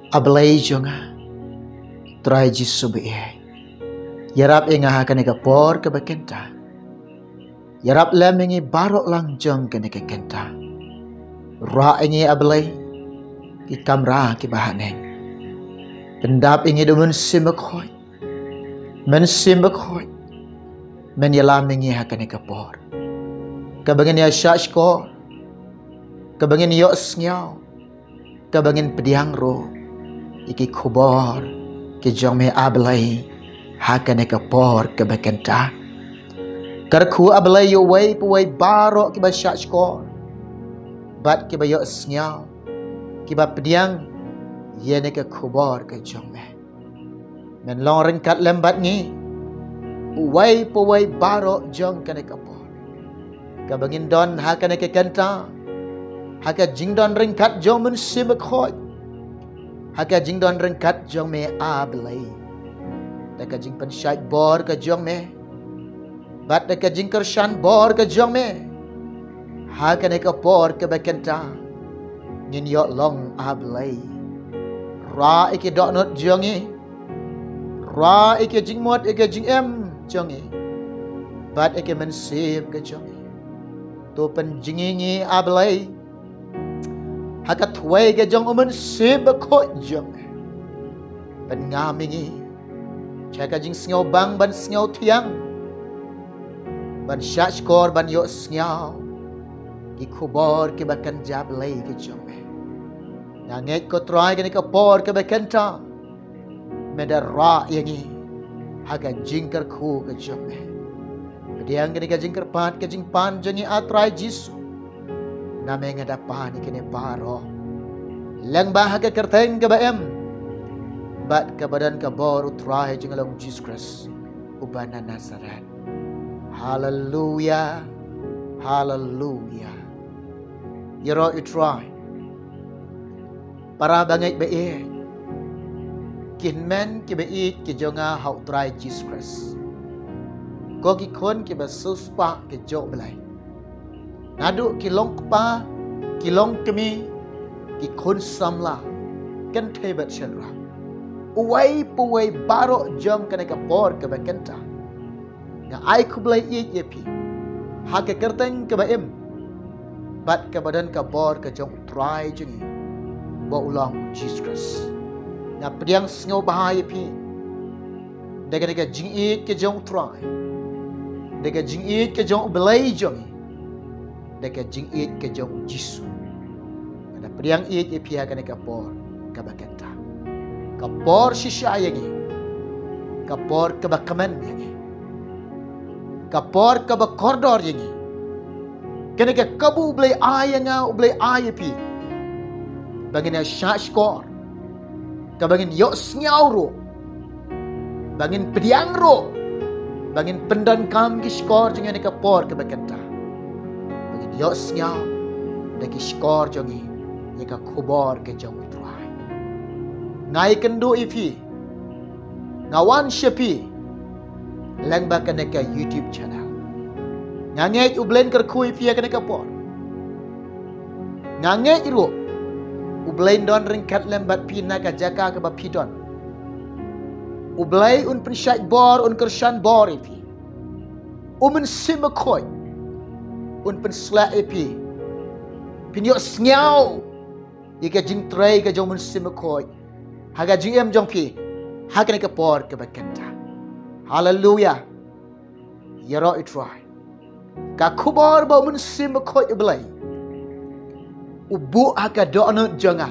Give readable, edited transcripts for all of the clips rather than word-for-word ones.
ablay jonga try jisu be yarap inga kane ka por ka bakenta yarap lemingi barok lang jong kane ka kenta ra ingi ablay ki kamra ki bahaneng pendap ingi dumun simakhoy men simakhoy men yalam ingi hakane ka por kabangin ya shashko kabangin yo sngyaw kabangin pediang ro iki khubor ki jong me ablay hakane ka por ka bakenta karkhu ablay yo way puway baro ki ba shashko bat ki ba yo sngyaw ki ba pediang yene ka khubor ka jong me men long ren kat lembat ngi way puway baro jong kane ka por kabangin don hakane ka kenta haka jingdon ringkat jong mun simakhoy haka jingdon ringkat jong me ablay daka jing pensyait bor ka jong me bat daka jing kershan bor ka jong me haka ne ka por ka bakenta ngin yo long ablay ra iki dok not jong e ra iki jing mot iki jing em jong e bat iki men sip ka jong e to pen jingi ablay haka thuay ke jong umun sim bakho jong pen ngamingi chaka jing sngaw bang ban sngaw thiang ban shach kor ban yo sngaw ki khubor ke bakan jab lay ke jong nganget ko try ke ka por ke bakan ta meda ra yangi haka jingkar khu ke jong diang ke ka jingkar pat ke jing pan jangi atrai jisu name nga dapan ikini paro lang bahaga kerteng ka baem bat ka badan ka bor utray jingalong Jesus Christ ubana Nazaret. Hallelujah, hallelujah. Yero utray para bangay bae kinmen ki bae ki jonga hau try Jesus Christ ko ki kon ki ba suspa ki jo belai nadu kilong pa kilong kami ki khun samla kan thebat chandra uway puway baro jom kana ka por ka bakenta nga ai kublay yepi ha ka kerteng ka baem bat ka badan ka bor ka jong try jingi bo ulang Jesus Christ na priang sngaw bahaya pi daga jingi ka jong try daga jingi ka jong belay jong deka jing it ke jong jisu ada priang it e pia kana kapor kabakenta kapor shisha yangi kapor kabakaman yangi kapor kabakordor yangi kana ka kabu blay ayanga blay ayapi bangina shashkor kabangin yo snyauro bangin priang ro bangin pendan kam kiskor jinga ka por kabakenta yo snya deki skor jongi yeka khubor ke jong try ngai kendo ifi ngawan shepi lang ba kana ka YouTube channel nganget ublen ker khu ifi kana ka por nganget ro ublen don ringkat lembat pina ka jaka ka ba pidon ublai un pensyait bor un kershan bor ifi umen simakhoy un pensla epi pinyo snyaw ika jing tray ka jong mun simakhoy haga jing em jong pi haga ne ka por ka bakenta hallelujah yaro itry ka khubor ba mun simakhoy ublay ubu haga dono jonga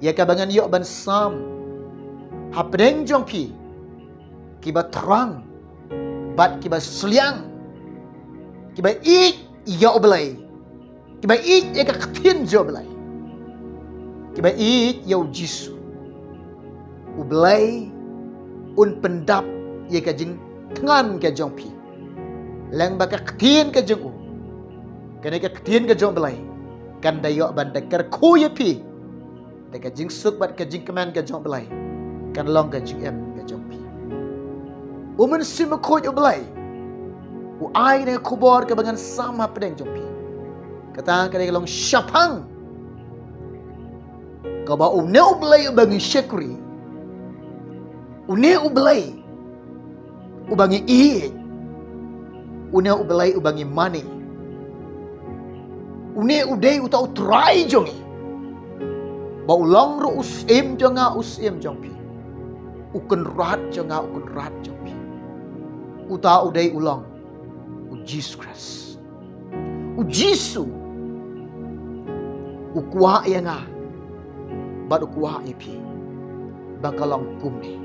ya ka bangan yo ban sam hapdeng jong pi kiba terang bat kiba sliang kiba ik yo belai kiba ik eka ktin jo belai kiba ik yo jisu ublai un pendap ye ka jing tengan ka jong pi lang ba ka ktin ka jong u kana ka ktin ka jong belai kan da yo ban da kar khu ye pi da ka jing suk bat ka jing keman ka jong belai kan long ka jing em ka jong pi umun sim khu yo belai u ai ne khubor ka bangan sama pedeng jong pi kata ka long syapang Kaba une ublay ubangi syakri. Une ublay ubangi iye. Une ublay ubangi money. Une uday utau try jongi. Ba ulang ro usim jonga usim jongpi. Ukun rat jonga ukun rat jongpi. Uta uday ulang. Jesus Christ. Ujisu. Ukwa yanga. Bad ukwa ipi. Bakalang kumni.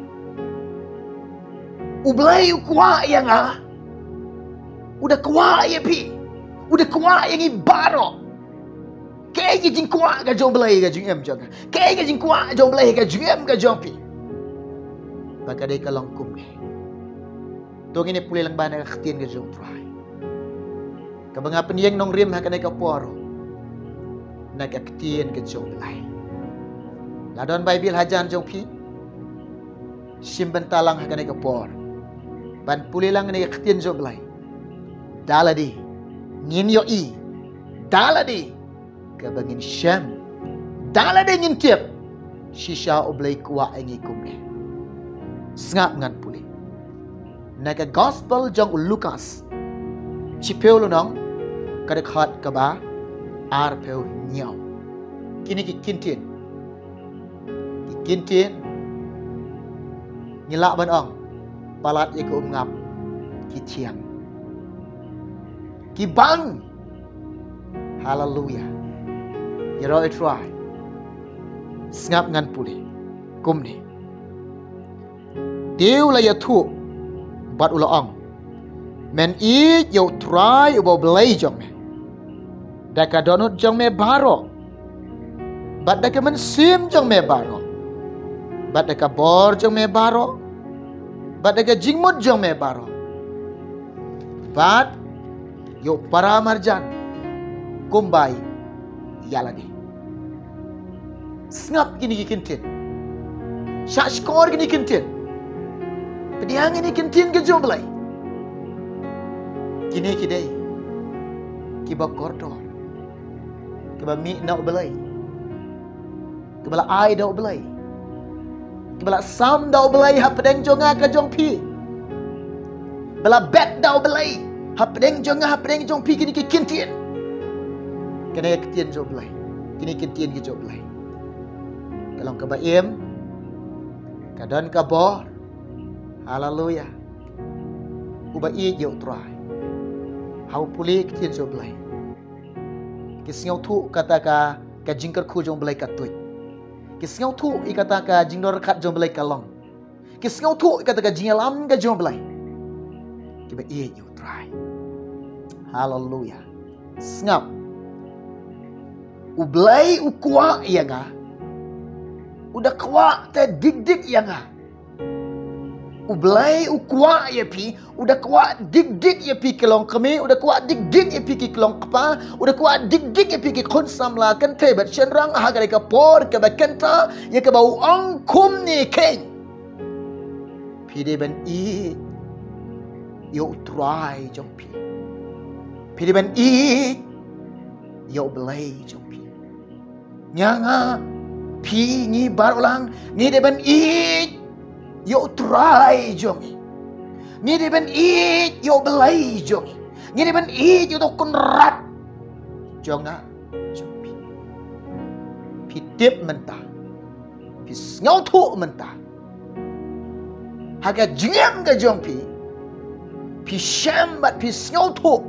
Ublay ukwa yanga. Udah kwa ipi. Udah kwa yang ibaro. Kaya jing kwa ga jong blay ga jing em jong. Kaya jing kwa jong blay ga jing em ga jong pi. Bakaday kalang kumni. Tong ini pulih lang ba na kaktin ga jong try. Kabangapan yang nong rim hakanay kaporo. Nagaktin ka jong lay. Ladon Bible hajan jong pi. Simbantalang hakanay kapor. Ban puli lang nagaktin jong lay. Daladi. Ngin yo i. Daladi. Kabangin siyam. Daladi ngin tip. Shisha oblay kuwa ay kumne. Sngap ngan puli. Naga gospel jong Lucas. Chipeo nong. Kadakhat kaba arpeo nyaw. Kini kikintin. Kikintin. Nyilak ban ong. Palat ye ko ngap. Kitiang. Kibang. Hallelujah. Yero try. Sngap ngan puli. Kumni. Diu la ya tu. Bat ula ong. Men i yo try ubo belay jong me. Daka donut jong me baro. Bat daka men sim jong me baro. Bat daka bor jong me baro. Bat daka jingmut jong me baro. Bat yo para marjan. Kumbay yalani. Snap gini kintin. Syak skor gini kintin. Pediang ini kintin ke jong belay. Kini kidai. Kiba kordor. Kiba mi na ubelay. Kiba ai da ubelay. Kiba sam da ubelay hapdeng jonga ka jong pi. Bala bet da ubelay. Hapdeng jonga hapdeng jong pi kini ki kintin. Kena kintin jong belay. Kini kintin ki jong belay. Kalau ka baim kadon ka bor. Hallelujah. Uba i yo try. Hau puli kintin jong belay. Kisngau tu kata ka jingkar ku jong belai katui. Kisngau tu kata ka jingdor kat jong belai kalong. Kisngau tu kata ka jingalam ka jong belai. Kiba iye you try. Hallelujah. Sngap. Ublay ukwa yanga. Udah kwa te dik yanga. Ublay ukwa ya pi, udah kwa dik ya pi kelong kami, udah kwa dik ya pi ki kelong kapa, udah kwa dik ya pi ki kon samla kan te bat chenrang ha ka ka por ka ba kenta ya ka bau ong kum ni ken. Pi de ban i yo try jong pi. Pi de ban i yo blay jong pi. Nyanga pi ni bar ulang ni de ban i yo try jongi. Ni de ben eat yo belay jongi. Ni de ben eat yo to konrat. Jonga jompi. Pi tip mentah. Pi ngau tu mentah. Haga jingam ga jompi. Pi shambat pi ngau tu.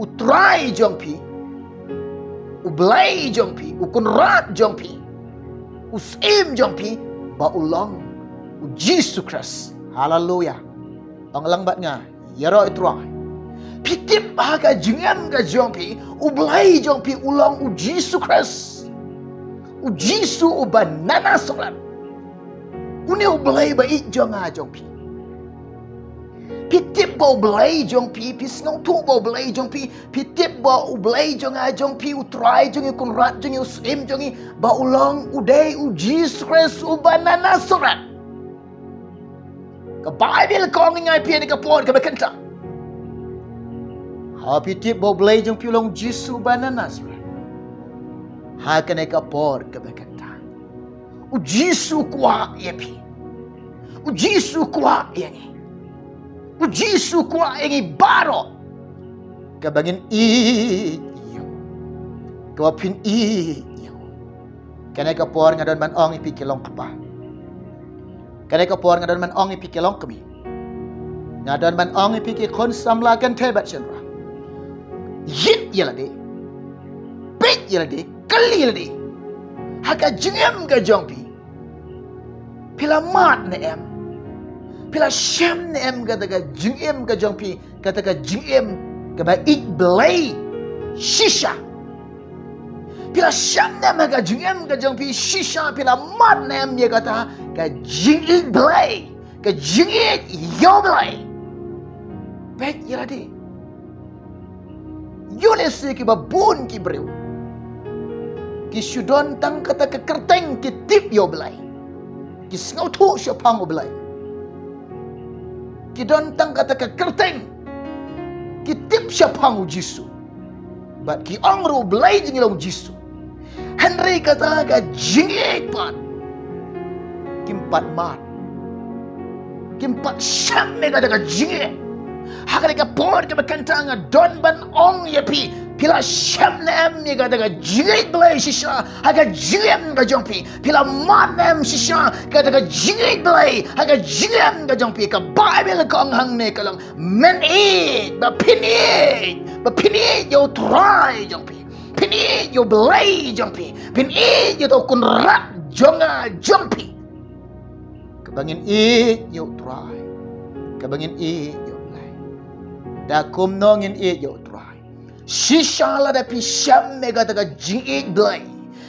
U try jompi. U belay jompi. U konrat jompi. U sim jompi. Ba ulang Jesus Christ. Hallelujah. Panglang bat nga. Yaro itwa. Pitip haga jingam ga jompi. Ublay jompi ulang u Jesus Christ. U Jesus u banana solat. Uni ublay ba it jonga jompi. Pitip ba ublay jompi. Pisngong tu ba ublay jompi. Pitip ba ublay jonga jompi. Utray jongi kunrat jongi usim jongi. Ba ulang uday u Jesus Christ u banana solat. Ka Bible ko ngai pi ni ka por ka bekenta. Ha pitip bo blay jong pi long Jesu bananas. Ha ka ka por ka bekenta. Ujisu kuat ya pi. Ujisu kuat yang ni. Ujisu kuat yang ni barok. Kabangin iyo. Kawapin iyo. Kanay kapor nga doon man ong ipikilong kapa. Kanay kapor nga doon man ong ipikilong kami. Nga doon man ong ipikikon samlagan tebat siya. Yit yaladi. Pit yaladi. Kali yaladi. Haka jengem ka jongpi. Pila mat na em. Pila syam na em kataga jengem ka jongpi. Kataga jengem ka ba ik belay. Shisha. Pila syam na em ka jengem ka jongpi. Shisha pila mat na em dia kata. Ka jengem belay. Ka jengem yo belay. Pit yaladi. Yunesi ki babun ki breu. Ki sudon tang kata ke kerteng ki tip yo belai. Ki sengau tu syo pang yo belai. Ki don tang kata ke kerteng ki tip syo pang yo Jisu. Bat ki ongru belai jing long Jisu. Henry kata ka jingit pat. Kimpat mat. Kimpat syam me kata ka jingit. Haka ka por ka bakanta nga don ban ong yapi pila syam na em ni kata ka jingit belai shisha haka jingem ka jongpi pila mat na em shisha kata ka jingit belai haka jingem ka jongpi ka Bible ka ang hang ne ka lang men it ba pinit yo try jongpi pinit yo belai jongpi pinit yo to kun rat jonga jongpi kabangin it yo try kabangin it da kum nongin yo try. Shisha la da pi syam me kata ka jingit belai.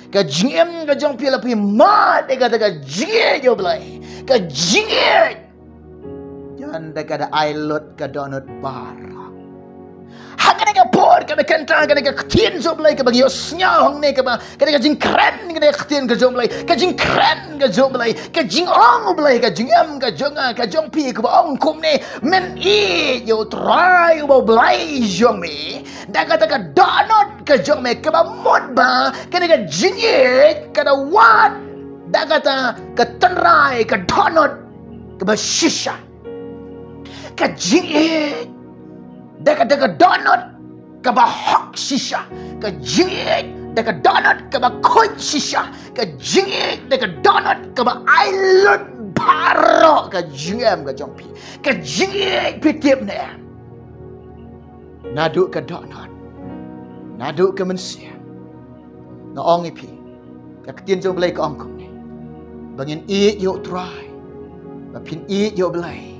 Ka jingem ka jong pi la pi mat de kata ka jingit yo belai. Ka jingit. Jangan da kada ailot ka donut bar. Haka ka por ka bekanta ka ktien zo belai ka bagi yo snyang ne ka ba ka jing kren ka ktien ka zo belai ka jing kren ka zo belai ka jing ong belai ka jingem ka jonga ka jong pi ka ba ong kum ne men i yo try bo belai jong me da kata ka donut ka jong me ka ba mod ba ka jingit ka da wat da kata ka tenrai ka donut ka ba shisha ka jingit Deka donut ka ba hok shisha ka jingit deka donut ka ba koit shisha ka jingit deka donut ka ba ailot paro ka jingem ka jongpi ka jingit pitip na nadu ka donut nadu ka mensia na ong ipi ka ketien jo belai ka ong kom ni bangin i yo try ba pin i yo belai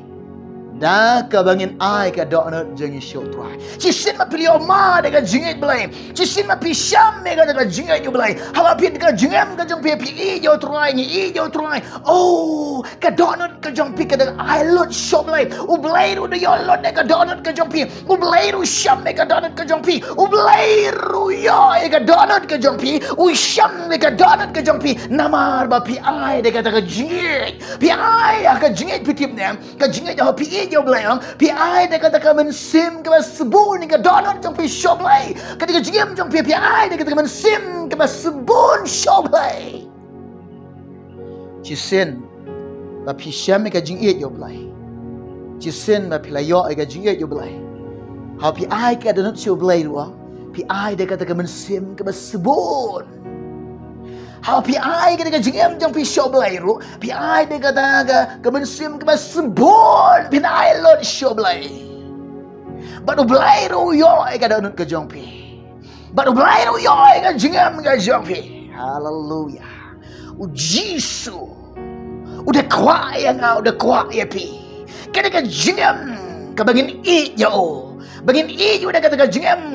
da ka bangin ai ka donut jeng show try. Ci sin ma pilio ma de ka jingit belai. Ci sin ma pi syam me ka jingit yo belai. Hawa pi ka jingem ka jong pi i yo try ni i yo try. Oh, ka donut ka jong pi ka ai lot show belai. U belai ru de yo lot de ka donut ka jong pi. U belai ru syam me ka donut ka jong pi. U belai ru yo ka donut ka jong pi. U syam me ka donut ka jong pi. Namar ba pi ai de ka jingit. Pi ai ka jingit pi tip nem. Ka jingit ho pi yo belayang pi ai de kata ka mensim ka sebun ka donut jong pi shop lay ketika jingem jong pi ai de kata ka mensim ka sebun shop lay cisin ba pi syam ka jing it yo belai cisin ba pi layo ka jing it yo belai ha pi ai ka donut shop lay ruang pi ai de kata ka mensim ka sebun ha pi ai ka jingem jong pi show belai ru pi ai de kata ka mensim ka sebon pin ai lot show belai baru belai ru yo ka donut ka jong pi baru belai ru yo ka jingem ka jong pi haleluya u Jisu udah kuat ya ngau udah kuat ya pi ka jingem ka bangin i yo bangin i udah kata ka jingem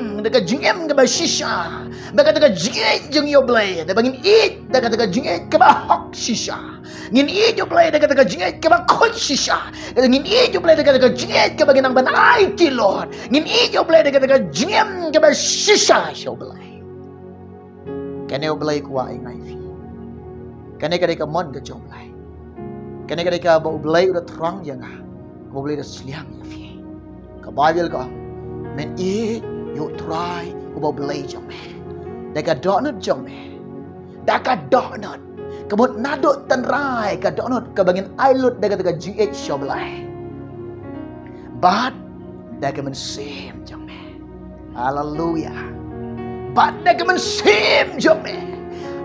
ka ba shisha ba kata ka jingit jeng yo belai da bangin i da kata ka jingit ka ba hok shisha ngin i yo belai da kata ka jingit ka ba koit shisha ngin i yo belai da kata ka jingit ka ba ginang ban ai ti Lord ngin i yo belai da kata ka jingem ka ba shisha yo belai kane yo belai kuwa ai ngai fi kane ka mon ka jong belai kane ka ba belai udah terang ya nga ko belai da sliang ya fi ka Bible ka men i yo try uba belai jong me daka donut jong me daka donut Kemut naduk tenrai ka donut ka bangin ailut daga daga jingit shoblai. Bat daga mensim jome. Hallelujah. Bat daga mensim jome.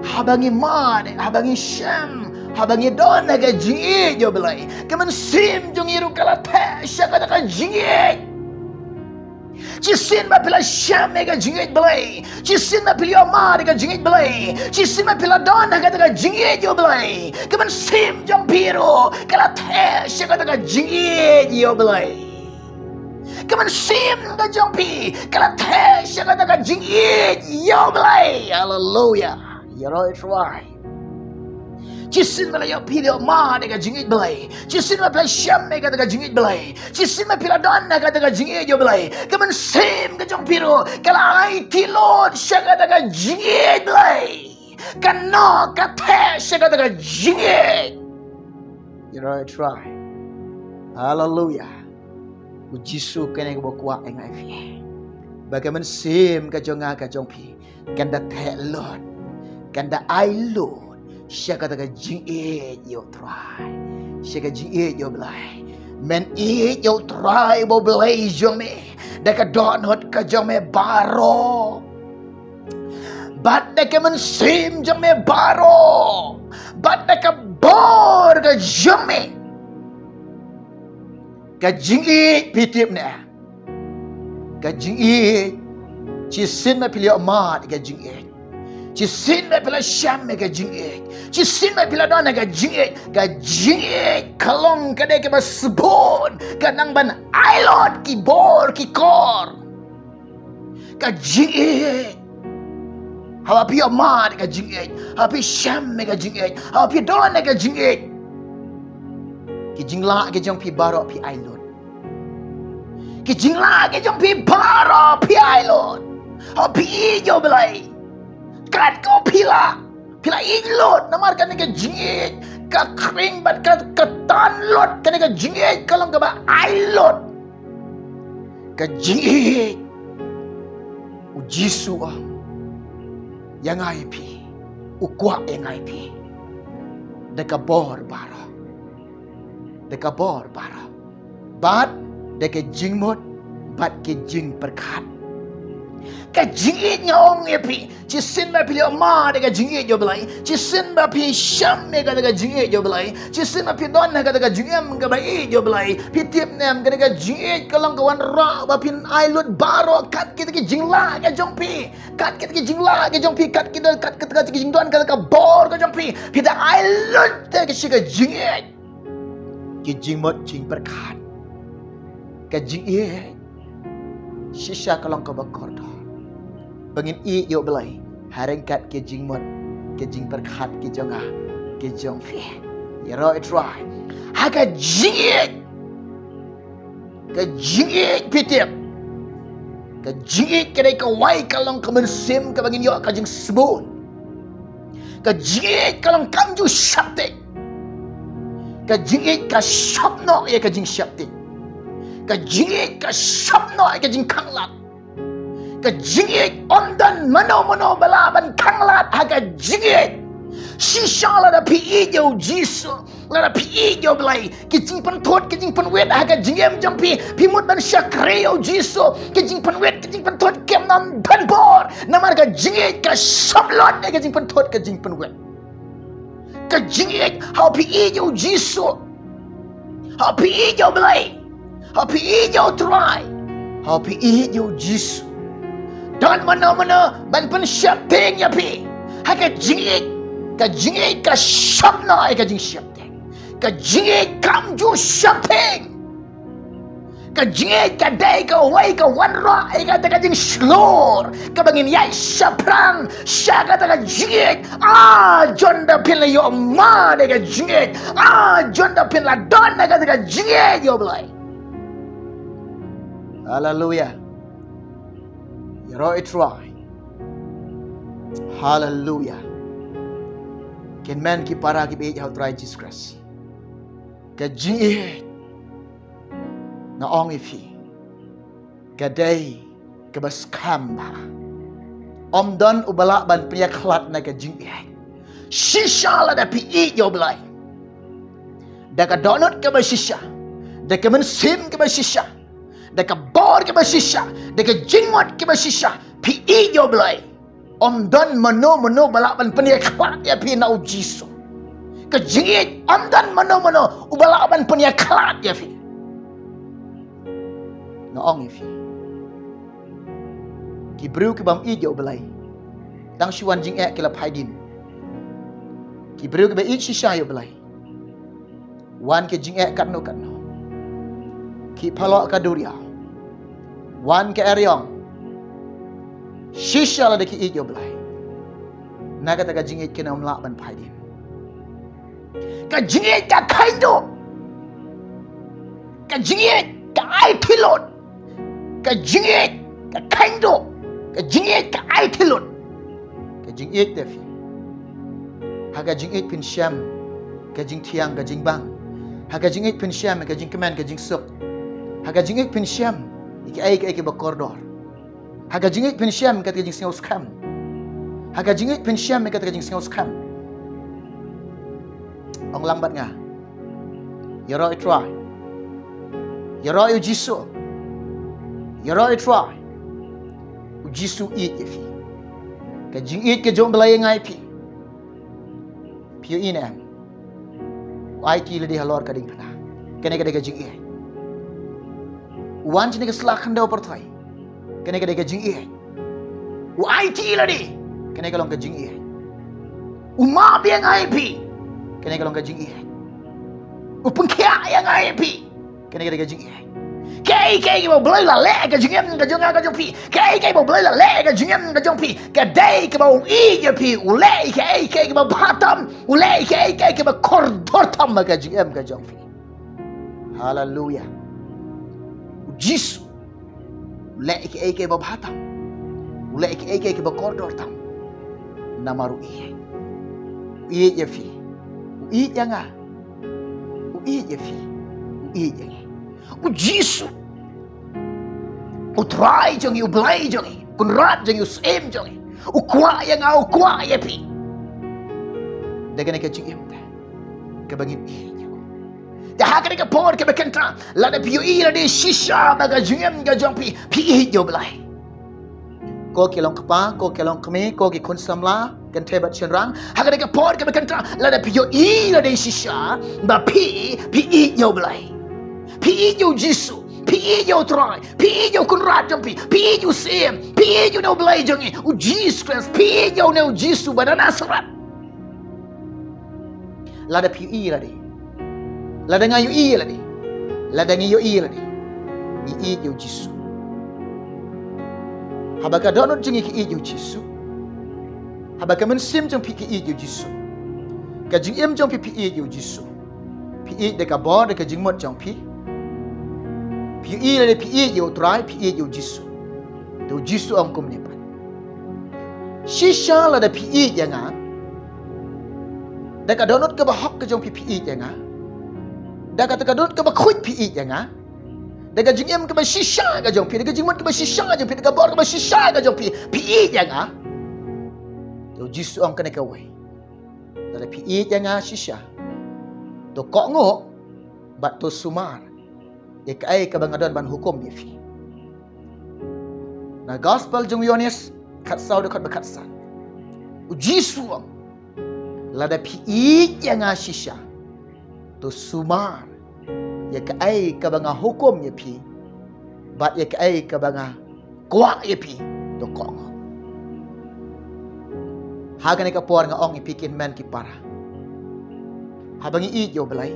Habangi mad, habangi syam, habangi don daga jingit joblai. Kemensim jong iru kalate syaka daga jingit. Cisin ma pila syam mega jingit belai. Cisin ma pila ma daga jingit belai. Cisin ma pila don daga jingit jo belai. Kemen sim jong piro kala the syaka daga jingit jo belai. Kemen sim daga jong pi kala the syaka daga jingit jo belai. Hallelujah. You know it's right. Cisin ma yo pila ma daga jingit belai. Cisin ma pila syam mega daga jingit belai. Cisin ma pila don daga jingit jo belai. Kemen sim ke jong piro kala ai tilot syaka daga jingit belai. Kano kate syaka daga jingit. You know it's right. Hallelujah. Ujisu kene ke bokwa engai fi. Bagaimana sim ke jong ka jong pi. Kanda te lot. Kanda ai lot. Syaka daga jingit yo try. Syaka jingit yo belai. Men it yo try bo belai jong me. Daga don hot ka jong me baro. Bat daga men sim jong me baro. Bat daga bor ka jong me. Ka jingit pitip ne. Ka jingit. Cisin ma pilih amat ka jingit. Cisin ma pila syam ka jingit. Cisin ma pila don ka jingit. Ka jingit kalong ka de ke basbon. Ka nang ban ailot ki bor ki kor. Ka jingit. Hawa pi amat ka jingit. Hawa pi syam ka jingit. Hawa pi don ka jingit. Ki jingla ke jong pi barok pi ailot. Ki jingla ke jong pi barok pi ailot. Hawa pi jo belai. Kat kau pila ilot namarkan ke jingit ka kering bat ka tanlot kan ke jingit kalau ke ba ailot ka jingit ujisu yang aipi ukwa yang aipi deka bor bara bat deka jingmot bat ke jing perkat ka jingit ngong epi cisin ba pilih ma daga jingit jo belai cisin ba pi syam mega daga jingit jo belai cisin ba pi don daga jingam ga bai jo belai pi tip nem ga daga jingit kalang kawan ra ba pin ailut baro kat kita ki jingla ga jongpi kat kita ki jingla ga jongpi kat kita ki jingdon ga bor ga jongpi pi da ailut ta ki shiga jingit ki jingmot jing perkat ka jingit shisha kalang ka bakor Bangin i yo belai harengkat ke jingmot ke jing perkat ke jonga ke jong fi. You know it's right. Haka jingit pitip ka jingit kedai ka wai kalong ka mensim ka bangin yo ka jing sebun ka jingit kalong kamju syaptik ka jingit ka syapno ya ka jing syaptik ka jingit ka syapno ya ka jing kanglat ka jingit ondan mano balaban kanglat haga jingit shisha la da pi ijo jisu la da pi ijo blai ki jing pan thot ki jing pan wet haga jingem jampi pi mut ban shakreo jisu ki jing pan wet ki jing pan thot kem nam ban bor namar ka jingit ka sablot ka jing pan thot ka jing pan wet ka jingit how pi ijo jisu how pi ijo blai how pi ijo try how pi ijo jisu dan mana-mana ban pen syapting ya pi haka jingit ka syapna ka jing syapting ka jingit kamju syapting ka jingit ka dai ka wai ka wanra ka ta ka jing slor ka bangin yai syapran syaka ta ka jingit jonda pin la yo ma de ka jingit jonda pin la don ka ta ka jingit yo blai. Hallelujah. You know it's right. Hallelujah. Ken man ki para ki be how try Jesus Christ. Ka jingit na ong ifi. Ka day ka bas kamba. Om don ubala ban priya khlat na ka jingit. Shisha la da pi I yo belai. Da ka donut ke ba shisha. Da ka men sim ke ba shisha. Da ka bor ke ba shisha. Da ka jingwat ke ba shisha. Pi I yo belai. Om dan mano balaban penia klat ya pi na ujiso. Ka jingit om dan mano ubalaban penia klat ya fi. Na ong ya fi. Ki bru ke bam I yo belai. Dang shiwan jing ke la pai din. Ki bru ke ba I shisha yo belai. Wan ke jing kat no. Ki palok ka duria. Wan ke eryong. Shisha la de ki I yo belai. Naga ta ka jing ke na umlak ban pai din. Ka jing ka kaindo. Ka jing ka ai pilot. Ka jing ka kaindo. Ka jing ka ai pilot. Ka jing te fi. Haga jing pin syam. Ka jing tiang ka jing bang. Haga jing pin syam ka jing keman ka jing sok. Haga jing pin syam iki ai ka ba koridor. Haga jing pin syam ka jing singaus kam. Haga jing pin syam ka jing singaus kam. Ong lambat nga. Yaro try. Yaro jisu. Yaro try. Jisu I fi. Ka jing ka jom belai ngai pi. Pio ina. Ai ti le di halor ka ding pana. Kene ka jing I. Wan jine ka slakan do pertai. Kene ka jing I. Ai ti le di. Kene ka long ka jing I. Uma biang ai pi. Kene ka long ka jing I. Upun kia yang ai pi. Kene ka jing I. Kai mau belai la le ka jing ka jong pi. Kai mau belai la le ka jing ka jong pi. Ka dai ka mau I ya pi. Ulai kai mau batam. Ulai kai mau koridor tam ka jing ka jong pi. Hallelujah. Jisu. Ulai kai mau batam. Ulai kai mau koridor tam. Namaru I. I ya fi. I ya nga. I ya fi. I ya. Jisu. Utrai jangi ublai jangi. Kunrat jangi usem jangi. Ukwa yang au kwa ya pi. Dagan ka jing ta. Ka bangin I. Da haka ka por ka bekenta. La da piu I la de shisha baga jing ga jong pi. Pi I yo blai. Ko ki long kapa, ko ki long kami, ko ki kun samla, kan tebat chenrang. Haka ka por ka bekenta. La da piu I la de shisha ba pi I yo blai. Pi yo jisu. Pi yo try. Pi yo kunrat jong pi. Pi yo sem. Pi yo no blai jongi. U Jesus Christ. Pi yo no jisu ba Nasaret. Lada pi I la di. Lada ngayu I la di. Lada ngayu I la di. Ni I yo jisu. Habaka donut jongi ki I yo jisu. Habaka men sim jong pi ki I yo jisu. Ka jing em jong pi I yo jisu. Pi I de ka bo de ka jing mot jong pi. Pi I la de pi I yo try pi I yo jisu. Do jisu ang kum nepan. Shisha la de pi I yang da ka donut ka ba hok ka jong pi I yang da ka donut ka ba khut pi I yang da ka jing em ka ba shisha ka jong pi da ka jing mot ka ba shisha ka jong pi da ka bor ka ba shisha ka jong pi I yang do jisu ang kana ka wai. Da pi I yang shisha. Do ko ngo bat to sumar. Ikai ka bangadon ban hukum dia fi. Na gospel jong Yohanes kat sau dekat bekat san. Uji suam. Lada pi I yang shisha. To sumar. Ikai ka banga hukum ya pi. Bat ikai ka banga kwa ya pi. To kong. Hagan ka por nga ong ipikin men ki para. Habangi I yo belai.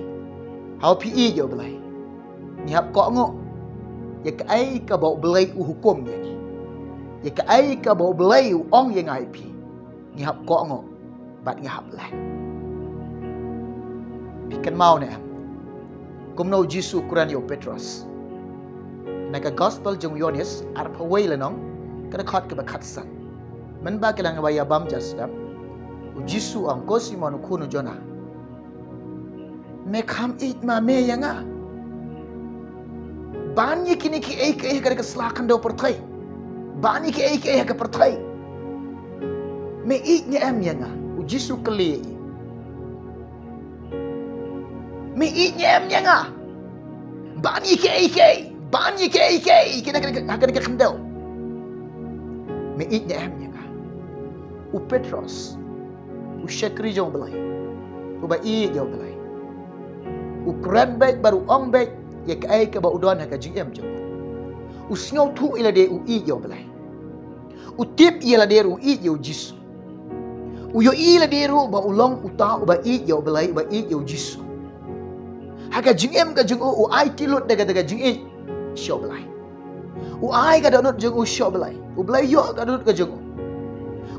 Hau pi I yo belai. Ni hap kok ngo. Ya ka ai ka bau belai u hukum ya ni. Ya ka ai ka bau belai u ong yang ai pi. Ni hap kok ngo. Bat ni hap lai. Pikan mau ne am. Kum no Jisu Quran yo Petrus. Na ka gospel jong Yohanes ar pawai le nong. Ka khot ka ba khat san. Man ba ka lang ba ya bam jas dam. U Jisu ang ko Simon khunu jona. Me kham it ma me yang Banyak kini ki ek ka selakan do pertai. Banyak ki ek ka pertai. Me ik ni am yang Jisu keli. Mi inyem nga. Ban ike. Kena kendau. Mi inyem nga. U Petros. U Syekri jong belai. U ba i jong belai. U kran baik baru ong baik. Ya kai ke ba udon ha ka jing jong. U sngau tu ila de u i jong belai. U tip ila de u i jong Jisu. U yo ila de ru ba ulong uta u ba i jong belai ba i jong Jisu. Haka jing ka jing u ai tilut daga jing i syo belai. U ai ka donut jing u syo belai. U belai yo ka donut ka jing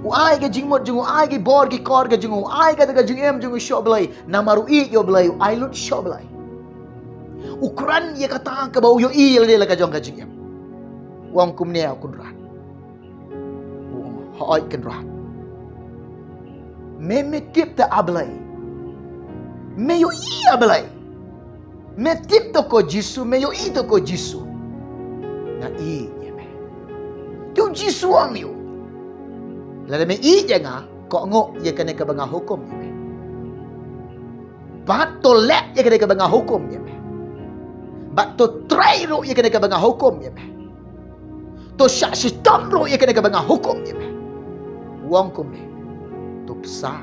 u ai ka jing mot jing u ai ka bor ki kor ka jing u ai ka daga jing jing u syo belai. Namaru i yo belai u ai lut syo belai. Ukuran ye kata ka bau yo i le la ka jong ka jing wang kum ne kun rat. Hoi kan rat. Me tip ta ablai. Me yo i ablai. Me tip to ko Jisu, me yo i to ko Jisu. Na i ye me. Tu Jisu ang yo. La me i je nga ko ngo ye kene ka banga hukum ye me. Bat to le ye kene ka banga hukum ye me. Bat to try ro ye kene ka banga hukum ye me. To syak sistem ro ye kene ka banga hukum ye me. Wong kum ne. Tu psa.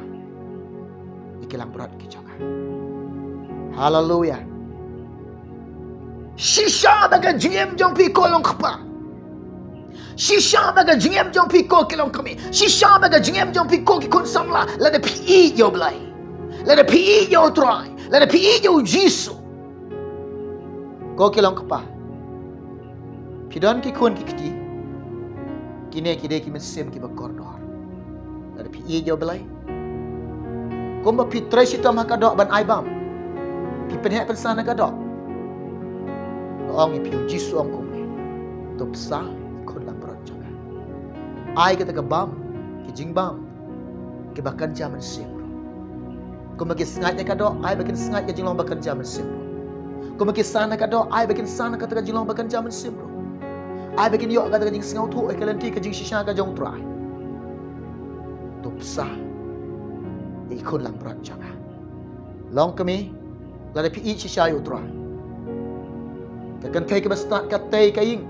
Ikilang berat ki jaga. Hallelujah. Shisha baga jiem jong pi kolong kapa. Shisha baga jiem jong pi ko kilong kami. Shisha baga jiem jong pi ko ki kun samla. La de pi yo blai. La de pi yo try. La de pi yo Jisu. Ko kilong kapa. Pidon ki kun ki kiti. Kine kide ki mesim ki bakordor. La de pi yo blai. Kumba pi treshita makadok ban aibam. Pi penhek pensana kadok. Ong ipiu Jisu ong kumne. Tup sa ikon lang berat juga. Ai kata ke bam, ke jing bam, ke bahkan zaman sembro. Kau bagi sengatnya kado, ai bakin sengat ke jinglong bahkan zaman sembro. Kau bagi sana kado, ai bakin sana kata ke jinglong bahkan zaman sembro. Ai bakin yok kata ke jing sengau tu, ke lenti ke jing shisha ke jong try. Tup sa ikon lang berat juga. Long kami, lada pi shisha yo try. Kakan kai ke bestat katai ka ying.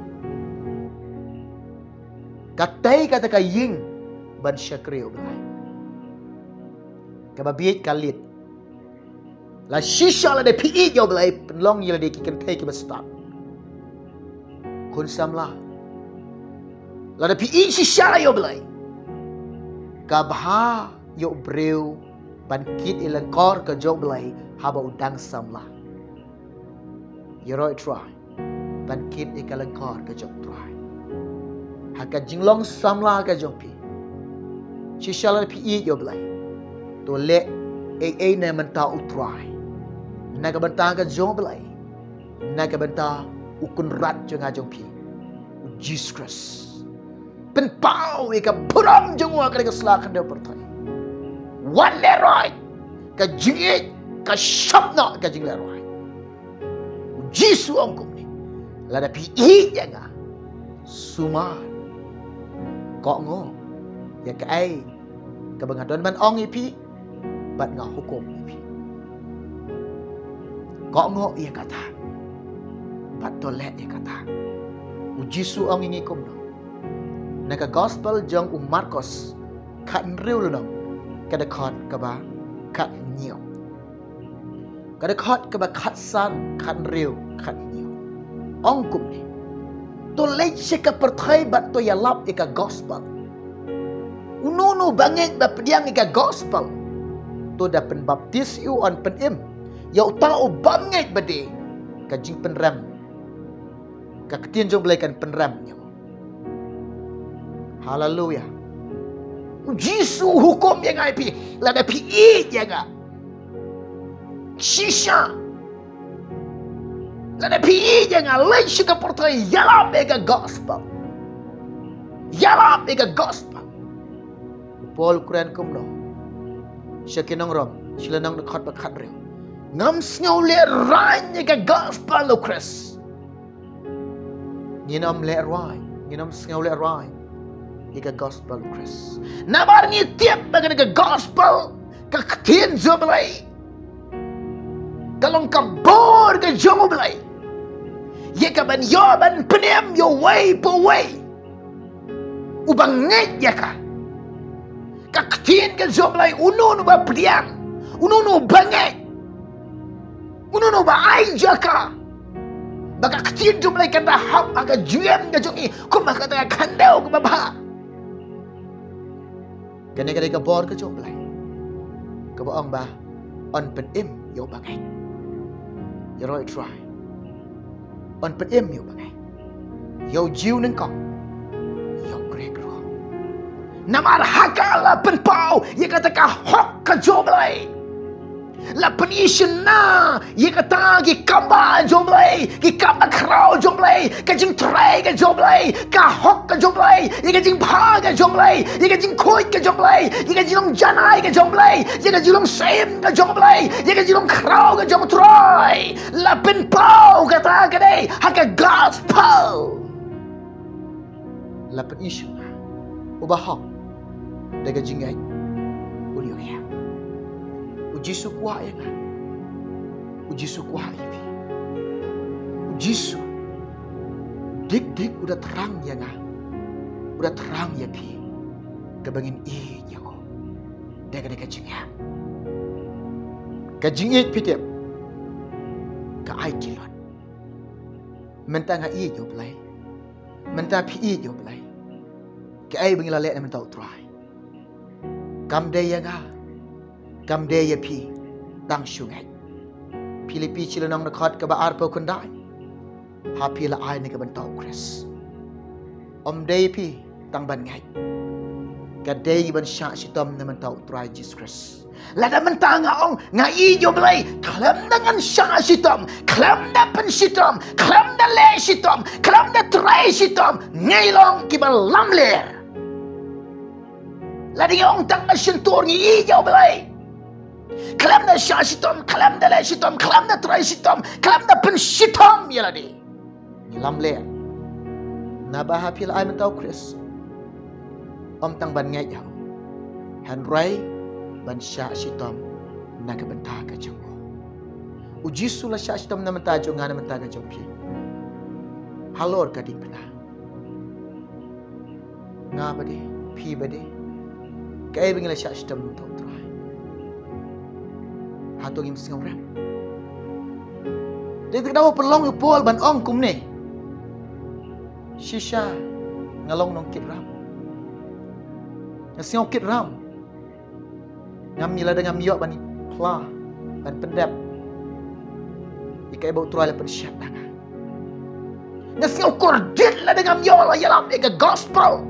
Katai kata ka ying ban Syekri belai. Ka babit kalit. La shisha la de pi yo belai penlong ye la de kan kai ke bestat. Kun samla. La de pi shisha yo belai. Ka bha yo breu ban kit ilang kor ka jo belai haba udang samla. Yeroi try. Ban kit ikalang kor ka jong try. Haka jinglong samla ka jong pi. Shishala pi yo blai. To le e na menta utry. Naga benta ka jong blai. Naga benta ukun rat jong a jong pi. Jesus Christ. Pen pau ika puram jong wa ka slakan de pertai. Wan le right. Ka jingit ka shapna ka jing le right. Jesus ongkum ni. Lada pi janga. Suma. Kok ngo. Ya ka ai. Ka bangadon ban ong ipi. Bat nga hukum ipi. Kok ngo ya kata. Bat tolek ya kata. Jisu ong ingi kum no. Naka gospel jong Marcos. Kat nriu lo no. Kada khot ka ba kat nhiều. Kada khot ka ba kat san kat nriu kat nhiều. Ong kum ni. To lech ka perthai bat to yalap ika gospel. Ununu bangit ba pediang ika gospel. To da pen baptis you on pen im. Ya tao bangit bade ka jing pen ram. Ka ketien jong belaikan pen ram nyo. Hallelujah. Jisu hukum yang ai pi la da pi jaga. Shisha la da pi jaga lech ka perthai yalap ika gospel. Yalap ika gospel. Paul Quran kum no. Syakinong rom, silanang dekat bakat rew. Ngam sngaw le ran ika gospel lo Chris. Nginom le rai, nginom sngaw le rai. ika gospel Chris. Nabar ni tiap bagai ke gospel ke ketien zo belai. Kalau ka bor ke jongo belai. Ye ka ban yo ban penem yo way po way. Ubang nget ya ka. Ka ketien ke zo belai unun ba priang. Unun banget. Unun ba ai jaka. Baka ketien zo belai kan hap aga juem ke jongi. Ku maka ta kandau ke baba. Kene kene ka bor ke jo belai. Ka baong ba on pen im yo bangai. Yo roi try. On pen im yo bangai. Yo jiu nang kong. Yo grek ro. Namar hakala pen pau, ye kata ka hok ka jo belai. La penisyon na, ye kata ki kamba jo belai, ki kamba krau jo belai, ka jing tray ka jo belai, ka hok ka jo belai, ye ka jing pa ka jo belai, ye ka jing koi ka jo belai, ye ka jing janai ka jo belai, ye ka jing sem ka jo belai, ye ka jing krau ka jo tray. La pen pau kata ka dei, haka gospel. La penisyon na, ubahok, daga jingay, uliyo ya. Ujisu kuah ya kan? Ujisu kuah ini. Ujisu. Dik udah terang ya kan? Udah terang ya pi. Kebangin iya ko. Deka jingya. Kajingit pi tiap. Ka ai kilon. Menta nga iya jo belai. Menta pi iya jo belai. Ka ai bangila lek na menta utrai. Kam day ya kan? Kam day ya pi tang sungai. Pilipi cilanang nakat ke baar po kundai. Hapi la ai ni ke bentau Chris. Om day pi tang ban ngai. Ka day ban syak sitom na mentau try Jesus Chris. Lada mentang ong ngai jo belai. Klam dengan syak sitom, klam da pen sitom, klam da le sitom, klam da try sitom. Ngai long ki ban lamler. Lada ong tang sentur ngai jo belai. Kalam da syak sitom, kalam da le sitom, kalam da try sitom, kalam da pen sitom ya ladi. Ngilam le. Nabah hapil ai mentau Chris. Om tang ban ngai jau. Han rai ban syak sitom na ka benta ka jongo. Uji sula syak sitom na menta jonga na menta ka jongpi. Halor ka ding pena. Nga bade, pi bade. Kai bingila syak sitom mentau. Hatong im singaw ram. Dia tak daw perlong upol ban ong kum ni. Shisha ngalong nong kit ram. Ngasingaw kit ram. Ngamila dengan miyok ban pla ban pendap. Ikai bau tuai la pen syat danga. Ngasingaw kordit la dengan miyok la yalam ega gospel.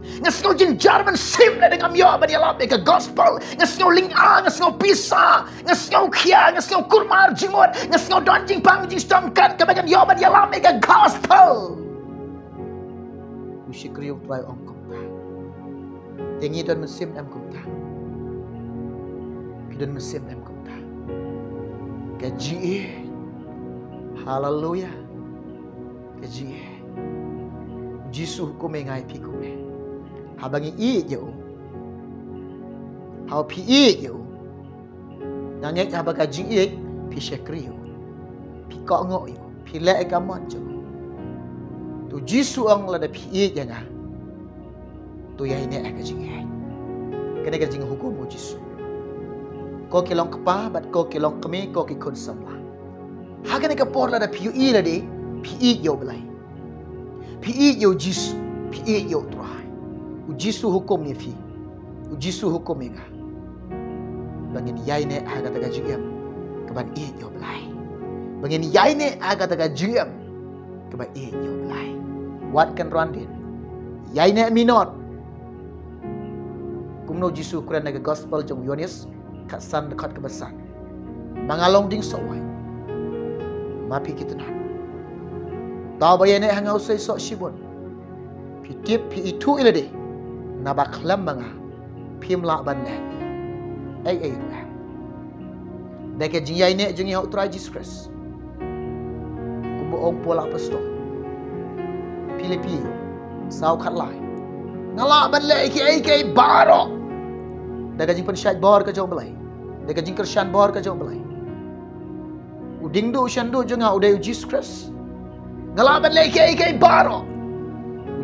Ngasingaw jinjar ban sim la dengan miyok ban yalam ega gospel. Ngasingaw linga, ngasingaw pisa, ngasingaw kia, ngasingaw kurmar jimut, ngasingaw donjing pangjing stomkat kebagan yo ban yalam ega gospel. Ushi kriyo tuai ong kumta. Tengi dan mesim am kumta. Pidan mesim am kumta. Kaji. Haleluya. Kaji. Jisu hukume ngai pikume. Habangi i je. Hau pi i je. Nangek habaga jing i pi shekriyo. Pi kok ngok yo. Pi le gamon je. Tu Jisu ang la da pi i je nga. Tu ya ini ka jing i. Kene ka jing hukum mo Jisu. Ko kilong kapa bat ko kilong kami ko ki kun samla. Haga ne ka por la da pi i la de pi i yo belai. Pi i yo Jisu. Pi i yo trai. Ujisu hukum ni fi. Ujisu hukum ni nga. Bangin yai ne aga taga jiyam. Kaban i yo belai. Bangin yai ne aga taga jiyam. Kaban i yo belai. What can run din? Yai ne minot. Kumno Jisu kuran naga gospel jong Yohanes kat san dekat kebesan. Mangalong ding sawai. Mapi kita na. Tahu bayar ne hangau sei sok shibon. Pitip pi itu ilade. Nabak lambanga pim la ban ne ai deke jingyai ne jingi hok try Jesus Christ kumbo ong pola pasto Filipi sau khat lai ngala ban le ki baro daga jing pensyait bor ka jong belai daga jing Krisyan bor ka jong belai uding do shandu jonga udai Jesus Christ ngala ban le ki baro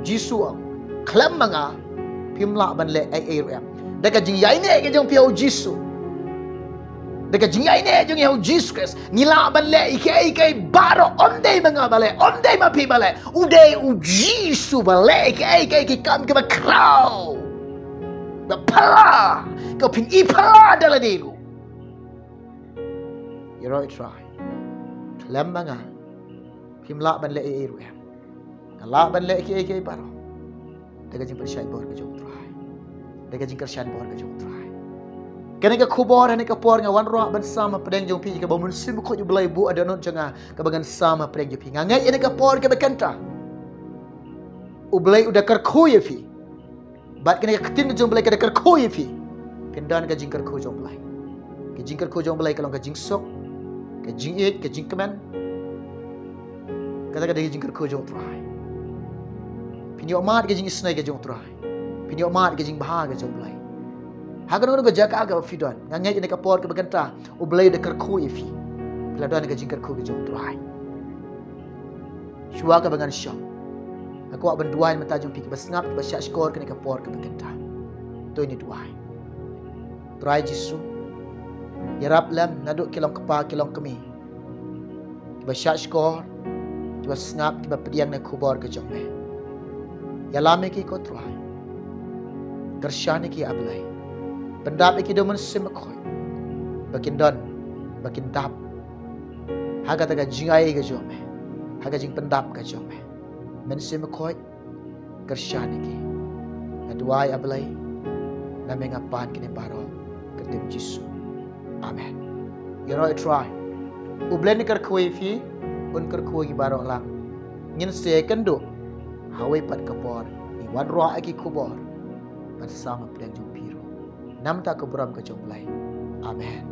Jisu klam manga pimla ban le ai rem daga jing yai ne ke jong piau Jisu daga jing yai ne jong yau Jesus Christ ngila ban le ki baro onde manga bale onde ma pi bale udai Jisu bale ki kam ke ba krau ba pala ko pin I pala dala dilu you right try klam manga pimla ban le ai rem ngala ban le ki baro daga jing pensyait bor ka jong try daga jing Krisyan bor ka jong try kene ka khubor ne ka por nga wan ro ban sama pedeng jong pi ka ba mun sim ko ju belai bu ada non janga ka bangan sama pedeng ju pi ngai ene ka por ka bekanta u belai udah kar khoye fi bat kene ka tin jong belai ka kar khoye fi kendan ka jing kar kho jong belai ka jing kar kho jong belai ka long ka jing sok ka jing it ka jing kemen kata ka daga jing kar kho jong try Pinyo mat ke jing isnai ke jong try. Pinyo mat ke jing bah ke jong belai. Hagan ngono ke jaka ke fidon. Ngangai ne ka por ke bekanta u belai de kar khu ifi. Pila don ke jing kar khu ke jong try. Shua ka bangan syam. Aku ak benduai mata jong pi ke basngap ke basyak skor ke ne ka por ke bekanta. To ini duai. Try Jisu. Yarap lam naduk kilong kepa kilong kemi. Ke basyak skor. Ke basngap ke bapediang ne kubor ke jong me. Yalame ki ko try. Kersyane ki ablay. Pendap ki do men simkoy. Bakin don, bakin dap. Haga taga jingai ke jome. Haga jing pendap ke jome. Men simkoy kersyane ki. Aduai ablay. Name ngapan kini baro ketim Jisu. Amen. You know try. Ublen ker kuwi fi un ker kuwi baro lang. Ngin second do. Hawai pat kapor ni wadro aki kubor bersama pedang jong biru nam tak keburam ke jong belai amen.